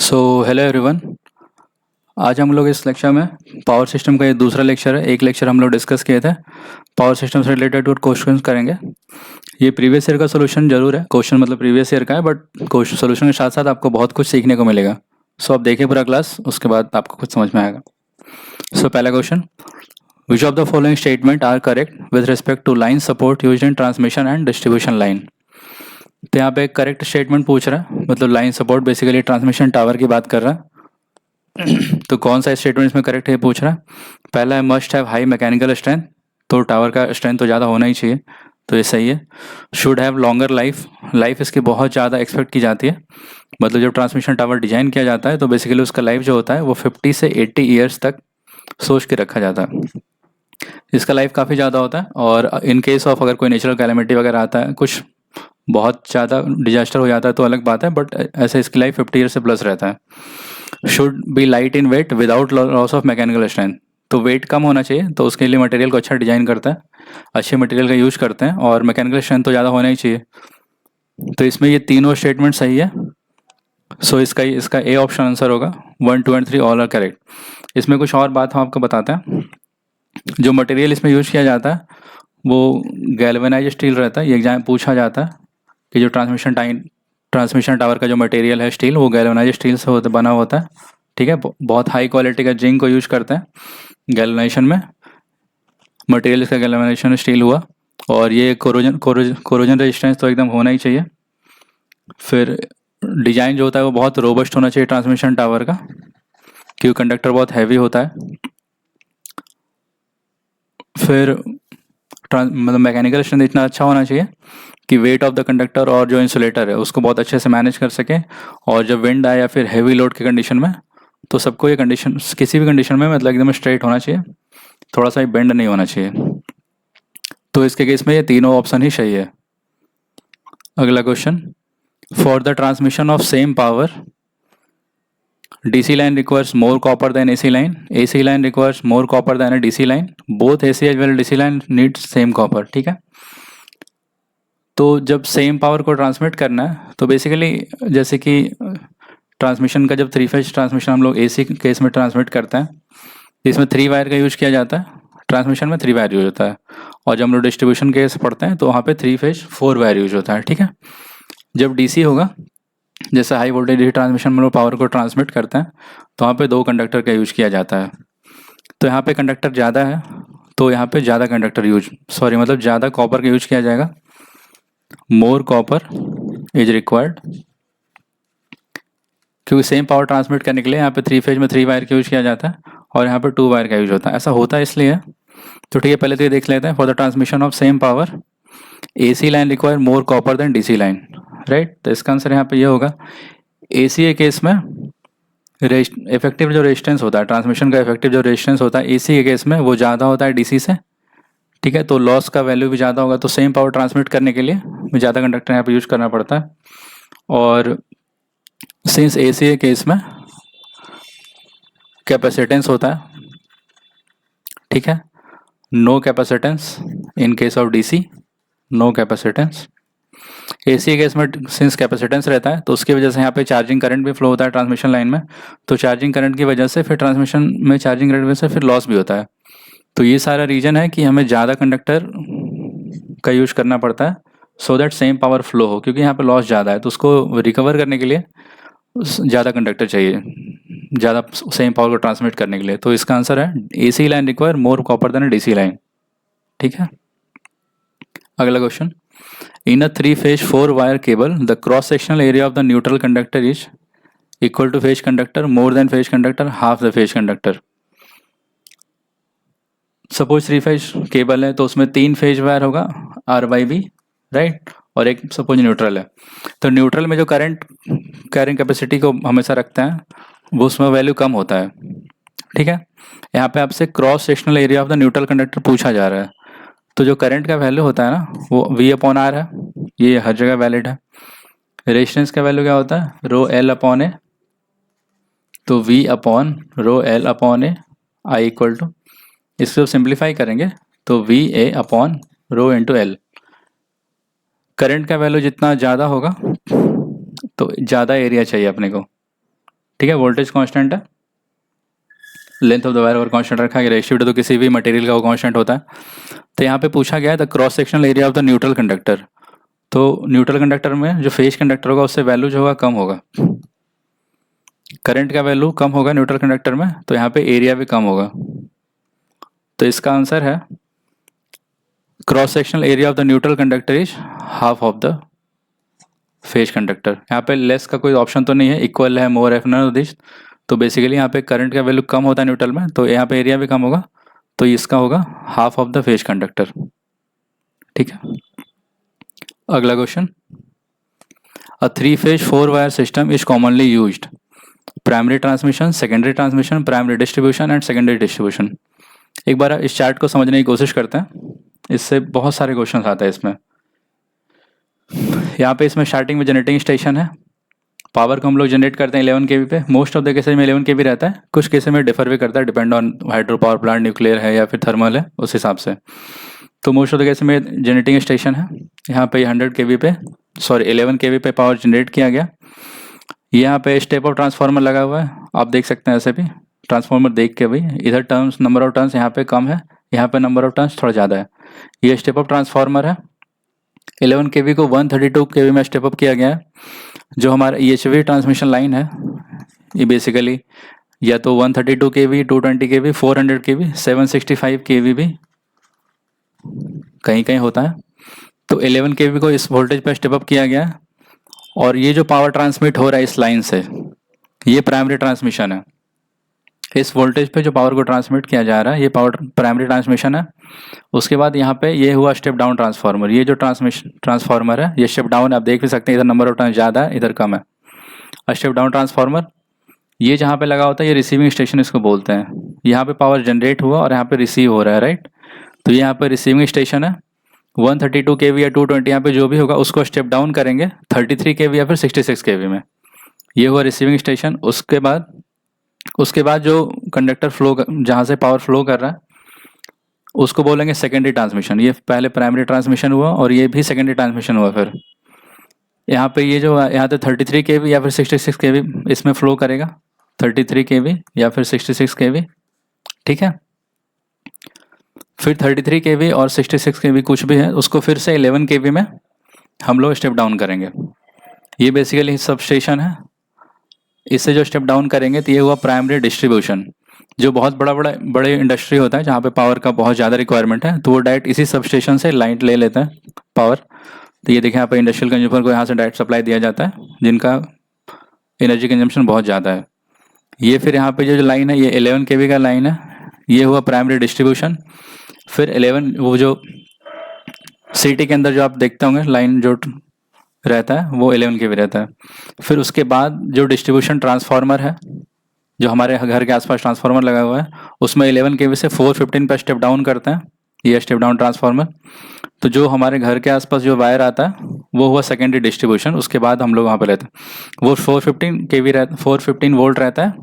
So hello everyone. आज हम लोग इस लेक्चर में पावर सिस्टम का ये दूसरा लेक्चर है। एक लेक्चर हम लोग डिस्कस किए थे, पावर सिस्टम से रिलेटेड कुछ क्वेश्चन करेंगे। ये प्रीवियस ईयर का सोल्यूशन जरूर है, क्वेश्चन मतलब प्रीवियस ईयर का है, बट सोल्यूशन के साथ साथ आपको बहुत कुछ सीखने को मिलेगा। सो आप देखिए पूरा क्लास, उसके बाद आपको कुछ समझ में आएगा। सो पहला question, which of the following statement are correct with respect to line support used in transmission and distribution line. तो यहाँ पे एक करेक्ट स्टेटमेंट पूछ रहा है, मतलब line support basically transmission tower की बात कर रहा है। तो कौन सा स्टेटमेंट इसमें करेक्ट है पूछ रहा है। पहला है must have high mechanical strength, तो टावर का स्ट्रेंथ तो ज़्यादा होना ही चाहिए, तो ये सही है। Should have longer life, life इसकी बहुत ज़्यादा एक्सपेक्ट की जाती है। मतलब जब ट्रांसमिशन टावर डिजाइन किया जाता है तो बेसिकली उसका लाइफ जो होता है वो 50 से 80 ईयर्स तक सोच के रखा जाता है। इसका लाइफ काफ़ी ज़्यादा होता है, और इन केस ऑफ अगर कोई नेचुरल कैलेमिटी वगैरह आता है, कुछ बहुत ज़्यादा डिजास्टर हो जाता है तो अलग बात है, बट ऐसे इसकी लाइफ 50 ईयर से प्लस रहता है। Should be light in weight without loss of mechanical strength, तो वेट कम होना चाहिए, तो उसके लिए मटेरियल को अच्छा डिजाइन करता है, अच्छे मटेरियल का यूज करते हैं, और मैकेनिकल स्ट्रेंथ तो ज़्यादा होना ही चाहिए। तो इसमें ये तीनों स्टेटमेंट सही है। सो इसका ए ऑप्शन आंसर होगा। 1, 2 एंड 3 ऑल आर करेक्ट। इसमें कुछ और बात हम आपको बताते हैं। जो मटेरियल इसमें यूज किया जाता है वो गैल्वेनाइज स्टील रहता है। ये एग्जाम पूछा जाता है कि जो ट्रांसमिशन टावर का जो मटेरियल है स्टील, वो गैल्वेनाइज स्टील से बना होता है। ठीक है, बहुत हाई क्वालिटी का जिंक को यूज करते हैं गैल्वेनाइजेशन में। मटेरियल इसका गैल्वेनाइजेशन स्टील हुआ, और ये कोरोजन रेजिस्टेंस तो एकदम होना ही चाहिए। फिर डिजाइन जो होता है वो बहुत रोबस्ट होना चाहिए ट्रांसमिशन टावर का, क्योंकि कंडक्टर बहुत हैवी होता है। फिर मतलब मैकेनिकल स्ट्रेंथ इतना अच्छा होना चाहिए कि वेट ऑफ द कंडक्टर और जो इंसुलेटर है उसको बहुत अच्छे से मैनेज कर सके, और जब विंड आए या फिर हैवी लोड के कंडीशन में, तो सबको ये कंडीशन किसी भी कंडीशन में मतलब एकदम स्ट्रेट होना चाहिए, थोड़ा सा भी बेंड नहीं होना चाहिए। तो इसके केस में ये तीनों ऑप्शन ही सही है। अगला question, for the transmission of same power DC line requires more copper than AC line. AC line requires more copper than a DC line. Both AC as well as DC line need same copper. ठीक है, तो जब same power को transmit करना है तो basically जैसे कि ट्रांसमिशन का जब 3 फेज ट्रांसमिशन हम लोग AC केस में ट्रांसमिट करते हैं, तो इसमें 3 वायर का यूज किया जाता है। ट्रांसमिशन में 3 वायर यूज होता है, और जब हम लोग डिस्ट्रीब्यूशन केस पढ़ते हैं तो वहाँ पे 3 फेज 4 वायर यूज होता है। ठीक है, जब DC होगा, जैसे हाई वोल्टेज DC ट्रांसमिशन में लोग पावर को ट्रांसमिट करते हैं, तो वहाँ पे 2 कंडक्टर का यूज किया जाता है। तो यहाँ पे कंडक्टर ज़्यादा है, तो यहाँ पे ज़्यादा मतलब ज़्यादा कॉपर का यूज किया जाएगा। मोर कॉपर इज रिक्वायर्ड, क्योंकि सेम पावर ट्रांसमिट करने के लिए यहाँ पे 3 फेज में 3 वायर का यूज किया जाता है, और यहाँ पे 2 वायर का यूज होता है। ऐसा होता है इसलिए। तो ठीक है, पहले तो ये देख लेते हैं। For the transmission of same power AC line require more copper than DC line, right. तो इसका आंसर यहाँ पे ये होगा। AC के केस में इफेक्टिव जो रेजिस्टेंस होता है, ट्रांसमिशन का इफेक्टिव जो रेजिस्टेंस होता है AC के केस में, वो ज़्यादा होता है DC से। ठीक है, तो लॉस का वैल्यू भी ज़्यादा होगा, तो सेम पावर ट्रांसमिट करने के लिए ज़्यादा कंडक्टर यहाँ पे यूज करना पड़ता है। और सिंस AC के केस में कैपेसिटेंस होता है, ठीक है, no capacitance in case of DC, no capacitance. AC के केस में सिंस कैपेसिटेंस रहता है, तो उसकी वजह से यहाँ पे चार्जिंग करंट भी फ्लो होता है ट्रांसमिशन लाइन में, तो चार्जिंग करंट की वजह से फिर ट्रांसमिशन में चार्जिंग करंट की वजह से फिर लॉस भी होता है। तो ये सारा रीजन है कि हमें ज़्यादा कंडक्टर का यूज करना पड़ता है, so that same power flow हो, क्योंकि यहाँ पे लॉस ज़्यादा है, तो उसको रिकवर करने के लिए ज़्यादा कंडक्टर चाहिए, ज़्यादा सेम पावर को ट्रांसमिट करने के लिए। तो इसका आंसर है AC line require more copper than DC line. ठीक है, अगला question, in a 3 phase 4 wire cable the cross sectional area of the neutral conductor is equal to phase conductor, more than phase conductor, half the phase conductor. Suppose 3 phase cable है, तो उसमें 3 phase wire होगा R/B, right, और एक suppose neutral है। तो neutral में जो करंट कैरिंग कैपेसिटी को हमेशा रखते हैं, वो उसमें वैल्यू कम होता है। ठीक है, यहाँ पे आपसे cross sectional area of the neutral conductor पूछा जा रहा है, तो जो करंट का वैल्यू होता है ना, वो V/R है, ये हर जगह वैलिड है। रेजिस्टेंस का वैल्यू क्या होता है, ρL/A, तो V/ρL/A I इक्वल टू, इसको सिंप्लीफाई करेंगे तो VA/ρ×L। करंट का वैल्यू जितना ज़्यादा होगा तो ज़्यादा एरिया चाहिए अपने को। ठीक है, वोल्टेज कांस्टेंट है, लेंथ ऑफ द वायर और कांस्टेंट रखा गया, रेशियो तो किसी भी मटेरियल का वो कांस्टेंट होता है। तो यहाँ पे पूछा गया है the cross sectional area of the neutral conductor. तो न्यूट्रल कंडक्टर में जो फेज कंडक्टर होगा उससे वैल्यू जो होगा कम होगा, करंट का वैल्यू कम होगा न्यूट्रल कंडक्टर में, तो यहाँ पे एरिया भी कम होगा। तो इसका आंसर है cross sectional area of the neutral conductor is half of the phase conductor. यहाँ पे लेस का कोई ऑप्शन तो नहीं है, इक्वल है, मोर है, नन ऑफ दिस। तो बेसिकली यहाँ पे करंट का वैल्यू कम होता है न्यूट्रल में, तो यहाँ पे एरिया भी कम होगा, तो इसका होगा half of the phase conductor. ठीक है, अगला question, a 3-phase 4-wire system is commonly used, primary transmission, secondary transmission, primary distribution and secondary distribution. एक बार इस चार्ट को समझने की कोशिश करते हैं, इससे बहुत सारे क्वेश्चन आते हैं इसमें। यहाँ पे इसमें स्टार्टिंग में जनरेटिंग स्टेशन है, पावर को हम लोग जनरेट करते हैं 11 kV पे, मोस्ट ऑफ द केसेज में 11 kV रहता है, कुछ केसेज में डिफर भी करता है, depend on hydro power plant, nuclear है या फिर थर्मल है, उस हिसाब से। तो मोस्ट ऑफ द केसेज में जनरेटिंग स्टेशन है, यहाँ पे 100 kV पे, सॉरी 11 kV पे पावर जनरेट किया गया। यहाँ पे स्टेप ऑफ ट्रांसफार्मर लगा हुआ है, आप देख सकते हैं ऐसे भी ट्रांसफार्मर देख के भाई, इधर टर्न्स, नंबर ऑफ टर्न्स यहाँ पे कम है, यहाँ पे नंबर ऑफ टर्न्स थोड़ा ज़्यादा है। ये स्टेप ऑफ ट्रांसफार्मर है, 11 kV को 132 kV में स्टेप अप किया गया है। जो हमारा EHV ट्रांसमिशन लाइन है, ये बेसिकली या तो 132 kV, 220 kV, 400 kV, 765 kV भी कहीं कहीं होता है। तो 11 kV को इस वोल्टेज पर स्टेप अप किया गया है, और ये जो पावर ट्रांसमिट हो रहा है इस लाइन से, ये प्राइमरी ट्रांसमिशन है। इस वोल्टेज पे जो पावर को ट्रांसमिट किया जा रहा है, ये पावर प्राइमरी ट्रांसमिशन है। उसके बाद यहाँ पे ये हुआ स्टेप डाउन ट्रांसफार्मर, ये जो ट्रांसफार्मर है ये स्टेप डाउन, आप देख भी सकते हैं, इधर नंबर ऑफ टर्न ज़्यादा है, इधर कम है। स्टेप डाउन ट्रांसफार्मर ये जहाँ पे लगा होता है, ये रिसीविंग स्टेशन इसको बोलते हैं। यहाँ पे पावर जनरेट हुआ और यहाँ पे रिसीव हो रहा है, राइट। तो यहाँ पे रिसीविंग स्टेशन है, 132 kV या 220 यहाँ पे जो भी होगा उसको स्टेप डाउन करेंगे 33 kV या फिर 66 kV में, ये हुआ रिसीविंग स्टेशन। उसके बाद जो कंडक्टर फ्लो, जहाँ से पावर फ्लो कर रहा है, उसको बोलेंगे सेकेंडरी ट्रांसमिशन। ये पहले प्राइमरी ट्रांसमिशन हुआ और ये भी सेकेंडरी ट्रांसमिशन हुआ। फिर यहाँ पे ये जो यहाँ पे 33 kV या फिर 66 kV इसमें फ्लो करेगा, 33 kV या फिर 66 kV, ठीक है। फिर 33 kV और 66 kV कुछ भी है, उसको फिर से 11 kV में हम लोग स्टेप डाउन करेंगे। ये बेसिकली सब स्टेशन है, इससे जो स्टेप डाउन करेंगे तो ये हुआ प्राइमरी डिस्ट्रीब्यूशन। जो बहुत बड़े इंडस्ट्री होता है जहाँ पे पावर का बहुत ज़्यादा रिक्वायरमेंट है, तो वो डायरेक्ट इसी सब स्टेशन से लाइन ले लेते हैं पावर। तो ये देखें यहाँ पे इंडस्ट्रियल कंज्यूमर को यहाँ से डायरेक्ट सप्लाई दिया जाता है, जिनका एनर्जी कंजम्पशन बहुत ज़्यादा है। ये फिर यहाँ पे जो लाइन है, ये 11 kV का लाइन है, ये हुआ प्राइमरी डिस्ट्रीब्यूशन। फिर 11 वो जो सिटी के अंदर जो आप देखते होंगे लाइन जो रहता है वो 11 kV रहता है। फिर उसके बाद जो डिस्ट्रीब्यूशन ट्रांसफार्मर है, जो हमारे घर के आसपास ट्रांसफार्मर लगा हुआ है, उसमें 11 kV से 415 पर स्टेप डाउन करते हैं, ये स्टेप डाउन ट्रांसफार्मर। तो जो हमारे घर के आसपास जो वायर आता है वो हुआ सेकेंडरी डिस्ट्रीब्यूशन। उसके बाद हम लोग वहाँ पर रहते हैं, वो 415 kV 415 वोल्ट रहता है।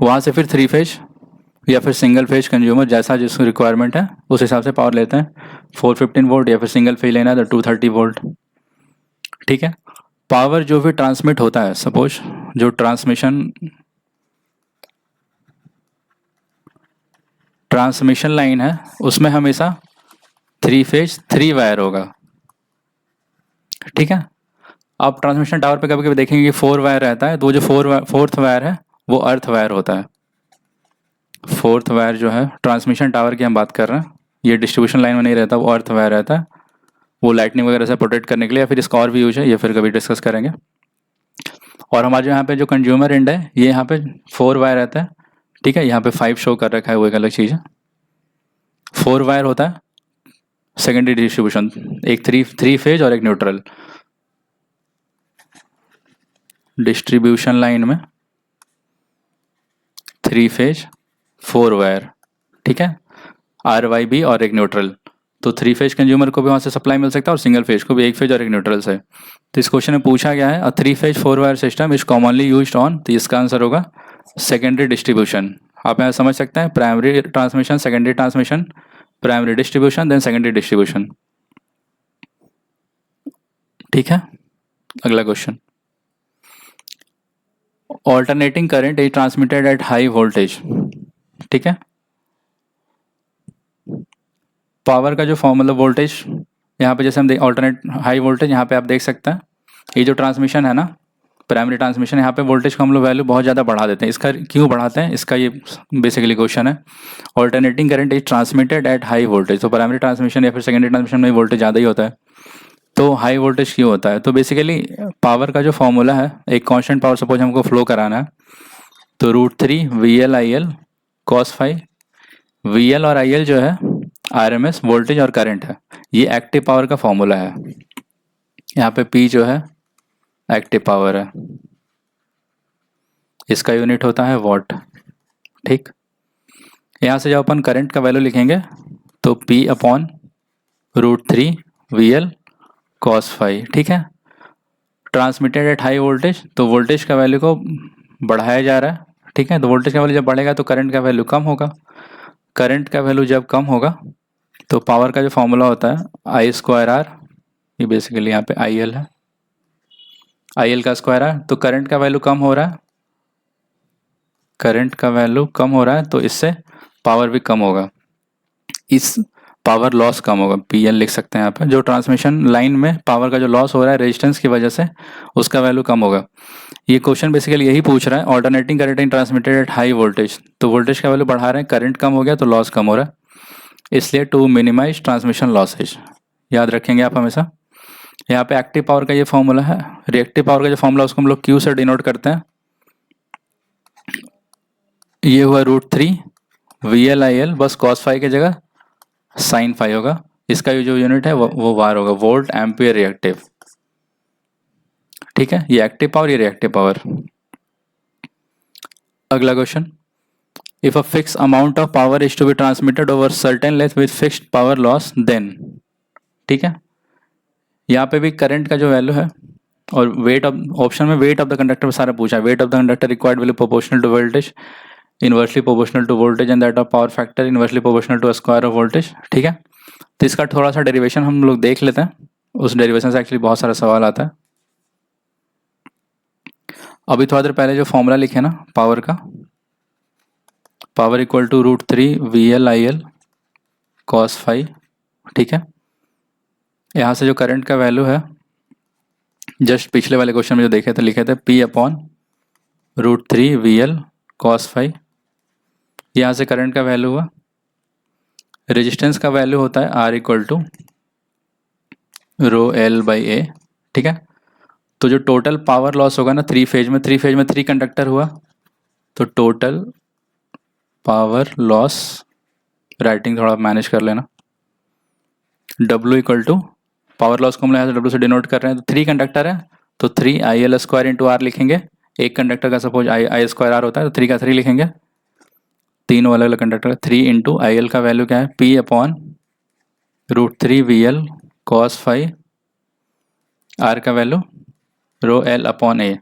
वहाँ से फिर 3 फेज या फिर सिंगल फेज कंज्यूमर जैसा जिसको रिक्वायरमेंट है उस हिसाब से पावर लेते हैं, 415 वोल्ट या फिर सिंगल फेज लेना है तो 230 वोल्ट, ठीक है। पावर जो भी ट्रांसमिट होता है, सपोज जो ट्रांसमिशन लाइन है उसमें हमेशा 3 फेज 3 वायर होगा, ठीक है। आप ट्रांसमिशन टावर पे कभी कभी देखेंगे कि 4 वायर रहता है, तो जो फोर्थ वायर है वो अर्थ वायर होता है। फोर्थ वायर जो है ट्रांसमिशन टावर की हम बात कर रहे हैं, ये डिस्ट्रीब्यूशन लाइन में नहीं रहता, वो अर्थ वायर रहता है। वो लाइटनिंग वगैरह से प्रोटेक्ट करने के लिए, या फिर इसका और भी यूज है, ये फिर कभी डिस्कस करेंगे। और हमारे जो यहाँ पे जो कंज्यूमर एंड है, ये यहाँ पे 4 वायर रहता है, ठीक है। यहाँ पे 5 शो कर रखा है, वो एक अलग चीज़ है। 4 वायर होता है सेकेंडरी डिस्ट्रीब्यूशन, एक थ्री फेज और एक न्यूट्रल। डिस्ट्रीब्यूशन लाइन में 3 फेज 4 वायर, ठीक है, RYB और एक न्यूट्रल। तो 3 फेज कंज्यूमर को भी वहाँ से सप्लाई मिल सकता है और सिंगल फेज को भी, एक फेज और एक न्यूट्रल से। तो इस क्वेश्चन में पूछा गया है, 3 phase 4 wire system is commonly used on, तो इसका आंसर होगा सेकेंडरी डिस्ट्रीब्यूशन। आप यहाँ समझ सकते हैं, primary transmission, secondary transmission, primary distribution, then secondary distribution, ठीक है। अगला question, alternating current is transmitted at high voltage, ठीक है। पावर का जो फॉर्मूला वोल्टेज यहाँ पे जैसे हम देख ऑल्टरनेट हाई वोल्टेज, यहाँ पे आप देख सकते हैं ये जो ट्रांसमिशन है ना, प्राइमरी ट्रांसमिशन, यहाँ पे वोल्टेज को हम लोग वैल्यू बहुत ज़्यादा बढ़ा देते हैं। इसका क्यों बढ़ाते हैं, इसका ये बेसिकली क्वेश्चन है। Alternating current is transmitted at high voltage, तो प्राइमरी ट्रांसमिशन या फिर सेकेंडरी ट्रांसमिशन में वोल्टेज ज़्यादा ही होता है, तो हाई वोल्टेज क्यों होता है। तो बेसिकली पावर का जो फॉर्मूला है, एक कांस्टेंट पावर सपोज हमको फ्लो कराना है, तो √3 VL/IL cos phi, VL और IL जो है RMS वोल्टेज और करंट है, ये एक्टिव पावर का फॉर्मूला है। यहाँ पे P जो है एक्टिव पावर है, इसका यूनिट होता है वॉट, ठीक। यहाँ से जब अपन करंट का वैल्यू लिखेंगे तो P/√3 VL cos phi, ठीक है। ट्रांसमिटेड एट हाई वोल्टेज, तो वोल्टेज का वैल्यू को बढ़ाया जा रहा है, ठीक है। तो वोल्टेज का वैल्यू जब बढ़ेगा तो करंट का वैल्यू कम होगा, करंट का वैल्यू जब कम होगा तो पावर का जो फॉर्मूला होता है I²R, ये बेसिकली यहाँ पे IL है, IL का स्क्वायर है। तो करंट का वैल्यू कम हो रहा है, करंट का वैल्यू कम हो रहा है, तो इससे पावर भी कम होगा, इस पावर लॉस कम होगा, PL लिख सकते हैं यहाँ पे। जो ट्रांसमिशन लाइन में पावर का जो लॉस हो रहा है रेजिस्टेंस की वजह से, उसका वैल्यू कम होगा। ये क्वेश्चन बेसिकली यही पूछ रहा है, alternating current in transmitted at high voltage, तो वोल्टेज का वैल्यू बढ़ा रहे हैं, करंट कम हो गया तो लॉस कम हो रहा है, इसलिए टू मिनिमाइज ट्रांसमिशन लॉसेज, याद रखेंगे आप हमेशा। यहाँ पे एक्टिव पावर का ये फॉर्मूला है, रिएक्टिव पावर का जो फॉर्मूला उसको हम लोग Q से डिनोट करते हैं। ये हुआ √3 VL/IL, बस cos phi की जगह sin phi होगा, इसका जो यूनिट है वो वार होगा, वोल्ट एम्पियर रिएक्टिव, ठीक है। ये एक्टिव पावर, ये रिएक्टिव पावर। अगला question, if a fix amount of power is to be transmitted over certain length with fixed power loss then, ठीक है। यहाँ पे भी करंट का जो वैल्यू है और वेट ऑफ, ऑप्शन में वेट ऑफ द कंडक्टर सारा पूछा है, weight of the conductor required value proportional to voltage, inversely proportional to voltage and that of power factor inversely proportional to square of voltage, ठीक है। तो इसका थोड़ा सा डेरिवेशन हम लोग देख लेते हैं, उस डेरिवेशन से एक्चुअली बहुत सारा सवाल आता है। अभी थोड़ा देर पहले जो फॉर्मूला लिखे ना पावर का, power equal to √3 VL/IL cos phi, ठीक है। यहाँ से जो करंट का वैल्यू है, जस्ट पिछले वाले क्वेश्चन में जो देखे थे लिखे थे P/√3 VL cos phi, यहाँ से करंट का वैल्यू हुआ, रेजिस्टेंस का वैल्यू होता है R इक्वल टू ρL/A, ठीक है। तो जो टोटल पावर लॉस होगा ना थ्री फेज में 3 कंडक्टर हुआ, तो टोटल पावर लॉस, राइटिंग थोड़ा मैनेज कर लेना, W equal to power loss को हम यहाँ से W से डिनोट कर रहे हैं, तो 3 कंडक्टर है तो 3 IL² इंटू R लिखेंगे, एक कंडक्टर का सपोज I² R होता है तो 3 का 3 लिखेंगे, तीनों अलग अलग कंडक्टर, 3 इंटू IL का वैल्यू क्या है P/√3 VL cos phi, R का वैल्यू ρL/A,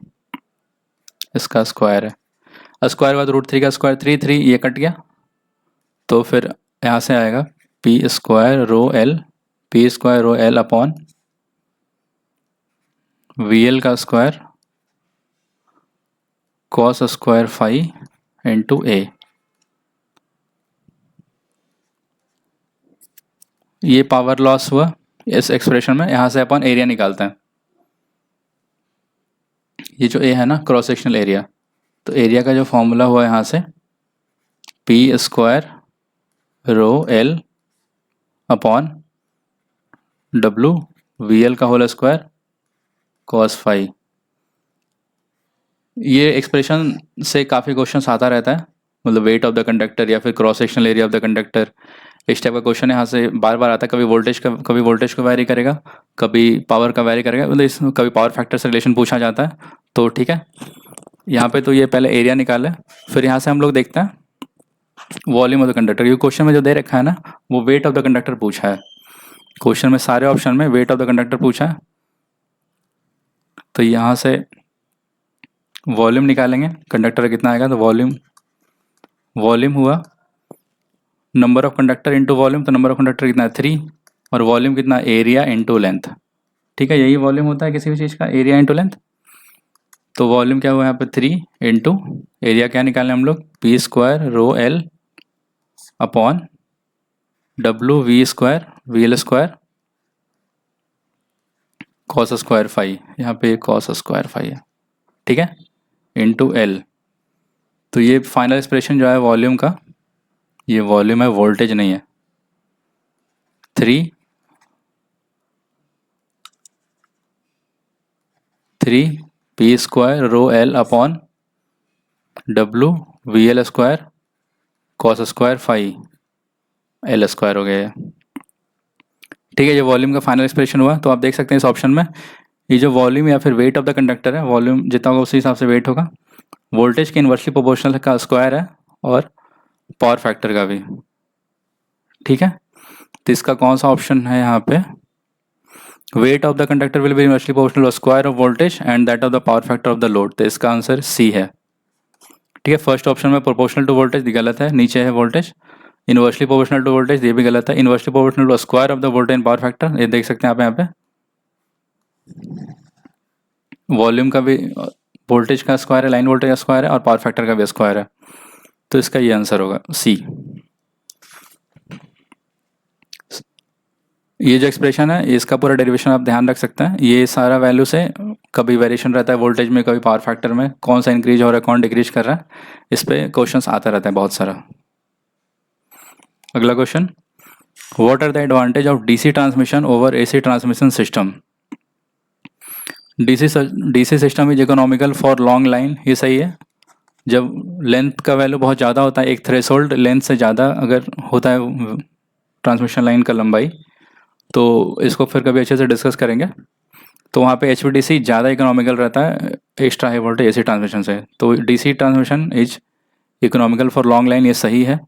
इसका स्क्वायर है, स्क्वायर के बाद √3 का स्क्वायर 3 ये कट गया, तो फिर यहाँ से आएगा P² ρL VL का square cos square phi into A। ये पावर लॉस हुआ इस एक्सप्रेशन में। यहाँ से अपन एरिया निकालते हैं, ये जो A है ना क्रॉस सेक्शनल एरिया, तो एरिया का जो फॉर्मूला हुआ यहाँ से P² ρL W VL का होल स्क्वायर cos phi। ये एक्सप्रेशन से काफ़ी क्वेश्चन आता रहता है, मतलब वेट ऑफ द कंडक्टर या फिर cross sectional area of the conductor, इस टाइप का क्वेश्चन यहाँ से बार बार आता है। कभी वोल्टेज को वैरी करेगा, कभी पावर का वैरी करेगा, मतलब कभी पावर फैक्टर से रिलेशन पूछा जाता है, तो ठीक है। यहाँ पे तो ये पहले एरिया निकाले, फिर यहाँ से हम लोग देखते हैं वॉल्यूम ऑफ द कंडक्टर। ये क्वेश्चन में जो दे रखा है ना वो वेट ऑफ द कंडक्टर पूछा है, क्वेश्चन में सारे ऑप्शन में वेट ऑफ द कंडक्टर पूछा है, तो यहाँ से वॉल्यूम निकालेंगे, कंडक्टर कितना आएगा, तो वॉल्यूम हुआ number of conductor into volume, तो नंबर ऑफ कंडक्टर कितना है 3, और वॉल्यूम कितना एरिया इंटू लेंथ, ठीक है। यही वॉल्यूम होता है किसी भी चीज़ का, एरिया इंटू लेंथ। तो वॉल्यूम क्या हुआ यहाँ पे 3 इंटू एरिया क्या निकालें हम लोग, P square rho L upon W V square V L square cos square phi, यहाँ पे कॉस स्क्वायर फाई है, ठीक है, इंटू एल। तो ये फाइनल एक्सप्रेशन जो है वॉल्यूम का, ये वॉल्यूम है, वोल्टेज नहीं है। 3 P square rho L upon W V L square cos square phi L square हो गया है, ठीक है। ये वॉल्यूम का फाइनल एक्सप्रेशन हुआ। तो आप देख सकते हैं इस ऑप्शन में ये जो वॉल्यूम या फिर वेट ऑफ द कंडक्टर है, वॉल्यूम जितना होगा उसी हिसाब से वेट होगा, वोल्टेज के इन्वर्सली प्रोपोर्शनल का स्क्वायर है और पावर फैक्टर का भी, ठीक है। तो इसका कौन सा ऑप्शन है यहाँ पे, weight of the conductor will be inversely proportional square of voltage and that of the power factor of the load. तो इसका आंसर सी है, ठीक है। फर्स्ट ऑप्शन में प्रोपोर्शनल टू वोल्टेज गलत है, नीचे है voltage, inversely proportional to voltage ये भी गलत है, inversely proportional to square of the voltage and power factor ये देख सकते हैं आप यहाँ पे, वॉल्यूम का भी वोल्टेज का स्क्वायर है, लाइन वोल्टेज का स्क्वायर है और पावर फैक्टर का भी स्क्वायर है। तो इसका ये आंसर होगा सी। ये जो एक्सप्रेशन है इसका पूरा डेरिवेशन आप ध्यान रख सकते हैं, ये सारा वैल्यू से कभी वेरिएशन रहता है वोल्टेज में, कभी पावर फैक्टर में, कौन सा इंक्रीज हो रहा है कौन डिक्रीज कर रहा है, इस पे क्वेश्चंस आता रहता है बहुत सारा। अगला question, what are the advantage of DC transmission over AC transmission system. DC system is economical for long line, ये सही है। जब लेंथ का वैल्यू बहुत ज़्यादा होता है, एक थ्रेशोल्ड लेंथ से ज़्यादा अगर होता है ट्रांसमिशन लाइन का लंबाई, तो इसको फिर कभी अच्छे से डिस्कस करेंगे। तो वहाँ पे HVDC ज़्यादा इकोनॉमिकल रहता है extra high voltage AC transmission से। तो DC transmission is economical for long line, ये सही है।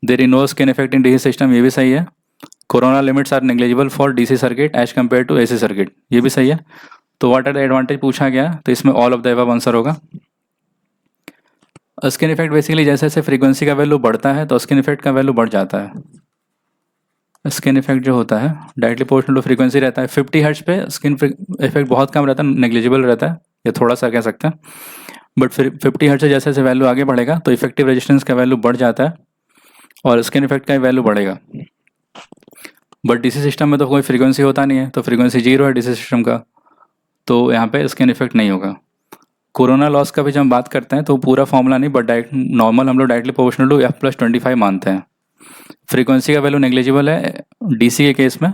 There is no skin effect in DC system, ये भी सही है। Corona limits are negligible for DC circuit as compare to AC circuit, ये भी सही है। तो व्हाट आर द एडवांटेज पूछा गया, तो इसमें all of the above answer होगा। स्किन इफेक्ट बेसिकली जैसे जैसे फ्रीक्वेंसी का वैल्यू बढ़ता है तो स्किन इफेक्ट का वैल्यू बढ़ जाता है। स्किन इफेक्ट जो होता है डायरेक्टली प्रोपोर्शनल टू फ्रीक्वेंसी रहता है। 50 हर्ट्ज पे स्किन इफेक्ट बहुत कम रहता है, नेग्लिजिबल रहता है, या थोड़ा सा कह सकते हैं। बट फिर 50 हर्ट्ज से जैसे जैसे वैल्यू आगे बढ़ेगा तो इफेक्टिव रेजिस्टेंस का वैल्यू बढ़ जाता है और स्किन इफेक्ट का वैल्यू बढ़ेगा। बट डीसी सिस्टम में तो कोई फ्रीक्वेंसी होता नहीं है, तो फ्रीक्वेंसी 0 है डीसी सिस्टम का, तो यहाँ पे स्किन इफेक्ट नहीं होगा। कोरोना लॉस का भी जब हम बात करते हैं तो पूरा फॉर्मूला नहीं, बट डायरेक्ट नॉर्मल हम लोग डायरेक्टली प्रोपोर्शनल टू F+25 मानते हैं। फ्रीक्वेंसी का वैल्यू नेग्लिजिबल है डीसी के केस में,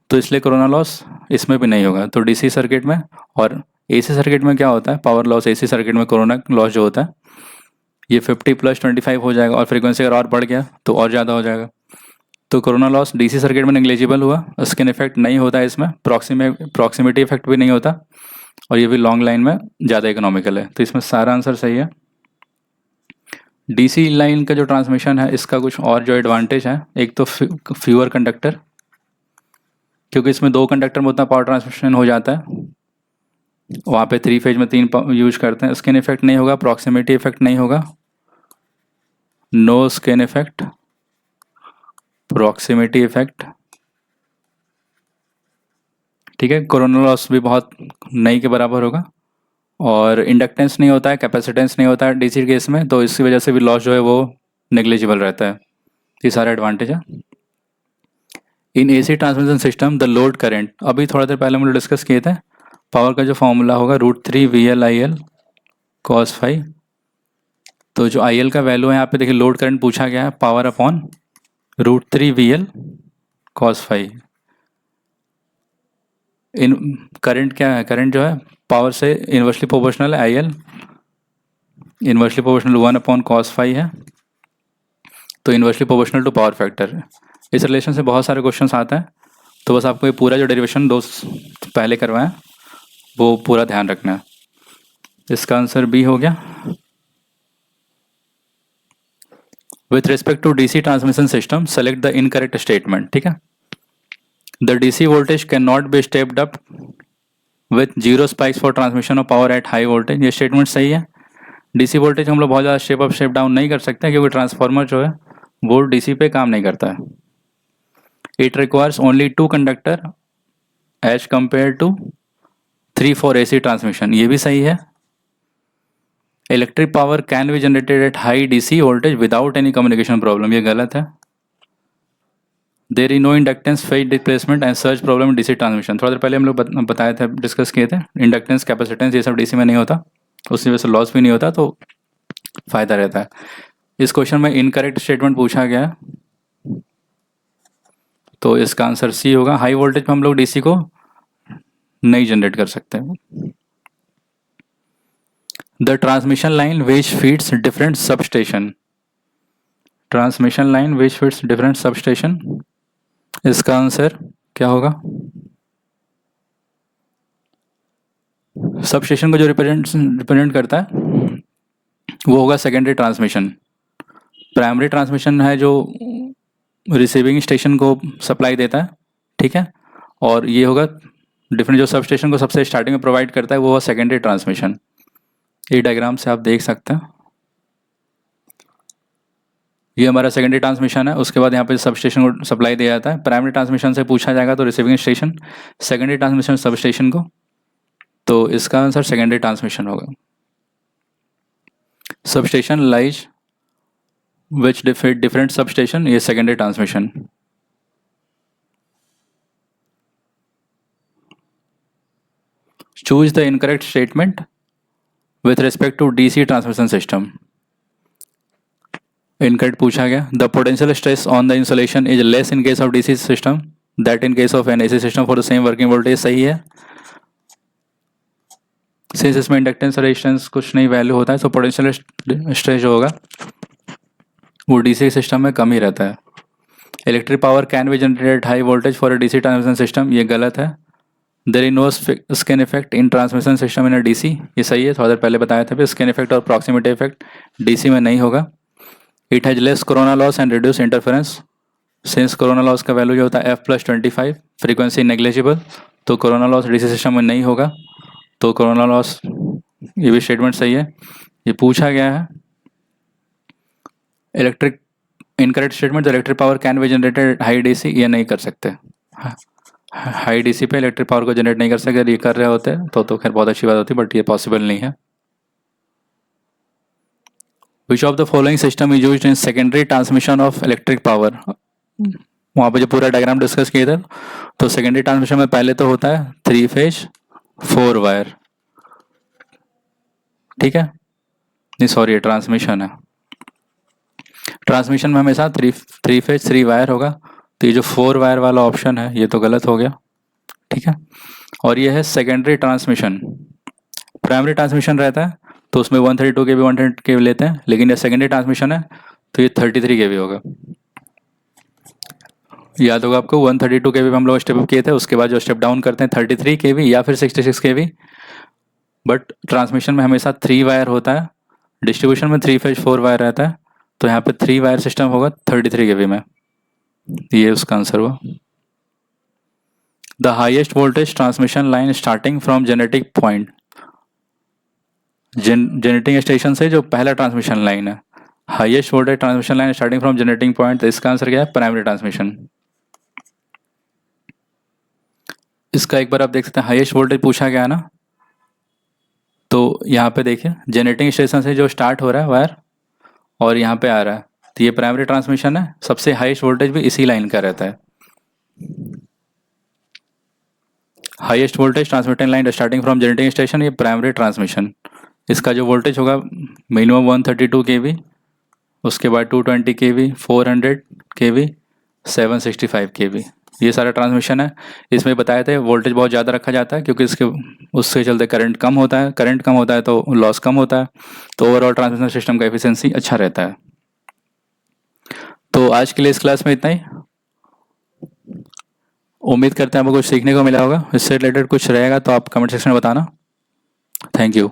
तो इसलिए कोरोना लॉस इसमें भी नहीं होगा। तो डीसी सर्किट में और एसी सर्किट में क्या होता है, पावर लॉस एसी सर्किट में कोरोना लॉस जो होता है ये 50+25 हो जाएगा, और फ्रीक्वेंसी अगर और बढ़ गया तो और ज़्यादा हो जाएगा। तो कोरोना लॉस डीसी सर्किट में नेग्लिजिबल हुआ, स्किन इफेक्ट नहीं होता है इसमें, प्रॉक्सिमिटी इफेक्ट भी नहीं होता, और ये भी लॉन्ग लाइन में ज़्यादा इकोनॉमिकल है। तो इसमें सारा आंसर सही है। डीसी लाइन का जो ट्रांसमिशन है इसका कुछ और जो एडवांटेज है, एक तो फ्यूअर कंडक्टर, क्योंकि इसमें 2 कंडक्टर में उतना पावर ट्रांसमिशन हो जाता है, वहाँ पे 3 फेज में 3 यूज करते हैं। स्किन इफेक्ट नहीं होगा, प्रॉक्सिमिटी इफेक्ट नहीं होगा, no skin effect, proximity effect, ठीक है। कोरोना लॉस भी बहुत नहीं के बराबर होगा, और इंडक्टेंस नहीं होता है, कैपेसिटेंस नहीं होता है डीसी केस में, तो इसी वजह से भी लॉस जो है वो नेग्लिजिबल रहता है। ये सारा एडवांटेज है। In AC transmission system the load current, अभी थोड़ा देर पहले हम लोग डिस्कस किए थे, पावर का जो फॉर्मूला होगा √3 VL/IL cos phi। तो जो IL का वैल्यू है यहाँ पे देखिए, लोड करंट पूछा गया है, power upon √3 VL cos phi। इन करंट क्या है, करंट जो है पावर से इन्वर्सली प्रोपोर्शनल है, IL inversely proportional 1/cos phi है, तो inversely proportional to power factor. इस रिलेशन से बहुत सारे क्वेश्चंस आते हैं, तो बस आपको ये पूरा जो डेरिवेशन 2 पहले करवाएं वो पूरा ध्यान रखना है। इसका आंसर बी हो गया। With respect to DC transmission system select the incorrect statement, ठीक है। The DC voltage can not be stepped up with 0 spikes for transmission of power at high voltage, ये स्टेटमेंट सही है। डीसी वोल्टेज हम लोग बहुत ज़्यादा स्टेप अप स्टेप डाउन नहीं कर सकते, क्योंकि ट्रांसफार्मर जो है वो डीसी पे काम नहीं करता है। It requires only 2 conductor as compare to 3 for AC transmission, ये भी सही है। Electric power can be generated at high DC voltage without any communication problem, ये गलत है। There is no inductance phase displacement and surge problem in DC transmission, थोड़ा देर पहले हम लोग बताए थे, डिस्कस किए थे। इंडक्टेंस कैपेसिटेंस ये सब डीसी में नहीं होता, उसकी वजह से लॉस भी नहीं होता, तो फायदा रहता है। इस क्वेश्चन में इनकरेक्ट स्टेटमेंट पूछा गया है, तो इसका आंसर सी होगा। हाई वोल्टेज में हम लोग डीसी को नहीं जनरेट कर सकते। The transmission line which feeds different substation, transmission line which feeds different substation, इसका आंसर क्या होगा? सबस्टेशन को जो रिप्रेजेंट करता है वो होगा सेकेंडरी ट्रांसमिशन। प्राइमरी ट्रांसमिशन है जो रिसीविंग स्टेशन को सप्लाई देता है, ठीक है, और ये होगा डिफरेंट जो सब स्टेशन को सबसे स्टार्टिंग में प्रोवाइड करता है वो सेकेंडरी ट्रांसमिशन। ये डायग्राम से आप देख सकते हैं, ये हमारा सेकेंडरी ट्रांसमिशन है। उसके बाद यहाँ पे सब स्टेशन को सप्लाई दिया जाता है। प्राइमरी ट्रांसमिशन से पूछा जाएगा तो receiving station, secondary transmission sub station को, तो इसका आंसर सेकेंडरी ट्रांसमिशन होगा। Sub station lies which different sub station, ये secondary transmission. Choose the incorrect statement with respect to DC transmission system. Incorrect पूछा गया। The potential stress on the insulation is less in case of DC system that in case of an AC system for the same working voltage, सही है। Since इसमें inductance resistance कुछ नहीं value होता है, तो पोटेंशियल स्ट्रेस जो होगा वो डीसी सिस्टम में कम ही रहता है। Electric power can be generated high voltage for a DC transmission system, ये गलत है। There is no skin effect in transmission system in DC, ये सही है, थोड़ा देर पहले बताया था। स्कैन इफेक्ट और प्रॉक्सिमिटी इफेक्ट डीसी में नहीं होगा। It has less corona loss and reduce interference, since corona loss का वैल्यू जो होता है F+25, फ्रीक्वेंसी नेग्लिजिबल, तो कोरोना लॉस डीसी सिस्टम में नहीं होगा, तो कोरोना लॉस, ये भी स्टेटमेंट सही है। ये पूछा गया है electric incorrect statement, electric power can be generated high DC, ये नहीं कर सकते। हाई डीसी पे इलेक्ट्रिक पावर को जनरेट नहीं कर सकते। अगर ये कर रहे होते तो खैर बहुत अच्छी बात होती, बट ये पॉसिबल नहीं है। विच of the following system is used in secondary transmission of electric power, वहाँ पे जो पूरा डायग्राम डिस्कस किया था, तो सेकेंडरी ट्रांसमिशन में पहले तो होता है 3 फेज 4 वायर, ठीक है, नहीं सॉरी, ट्रांसमिशन है। ट्रांसमिशन में हमेशा 3 फेज 3 वायर होगा, तो ये जो 4 वायर वाला ऑप्शन है ये तो गलत हो गया, ठीक है। और ये है सेकेंडरी ट्रांसमिशन। प्राइमरी ट्रांसमिशन रहता है तो उसमें 132 kV 110 kV लेते हैं, लेकिन ये सेकेंडरी ट्रांसमिशन है तो ये 33 kV होगा। याद होगा आपको 132 kV हम लोग स्टेप अप किए थे, उसके बाद जो स्टेप डाउन करते हैं 33 kV या फिर 66 kV, बट ट्रांसमिशन में हमेशा 3 वायर होता है, डिस्ट्रीब्यूशन में 3 फेज 4 वायर रहता है, तो यहाँ पे 3 वायर सिस्टम होगा 33 kV में, ये उसका आंसर हुआ। The highest voltage transmission line starting from genetic point, जेनेटिंग station से जो पहला ट्रांसमिशन लाइन है, highest voltage transmission line starting from जेनेटिंग point, तो इसका आंसर क्या है? Primary transmission. इसका एक बार आप देख सकते हैं, हाईएस्ट वोल्टेज पूछा गया ना, तो यहाँ पे देखिए जेनेटिंग स्टेशन से जो स्टार्ट हो रहा है वायर और यहाँ पे आ रहा है, तो ये प्राइमरी ट्रांसमिशन है। सबसे हाईएस्ट वोल्टेज भी इसी लाइन का रहता है। Highest voltage transmitting line starting from जेनेटिंग station, ये प्राइमरी ट्रांसमिशन। इसका जो वोल्टेज होगा मिनिमम 132 kV, उसके बाद 220 kV, 400 kV, 765 kV, ये सारा ट्रांसमिशन है। इसमें बताए थे वोल्टेज बहुत ज़्यादा रखा जाता है क्योंकि उससे चलते करंट कम होता है, तो लॉस कम होता है, तो ओवरऑल ट्रांसमिशन सिस्टम का एफिशिएंसी अच्छा रहता है। तो आज के लिए इस क्लास में इतना ही। उम्मीद करते हैं आपको कुछ सीखने को मिला होगा। इससे रिलेटेड कुछ रहेगा तो आप कमेंट सेक्शन में बताना। Thank you.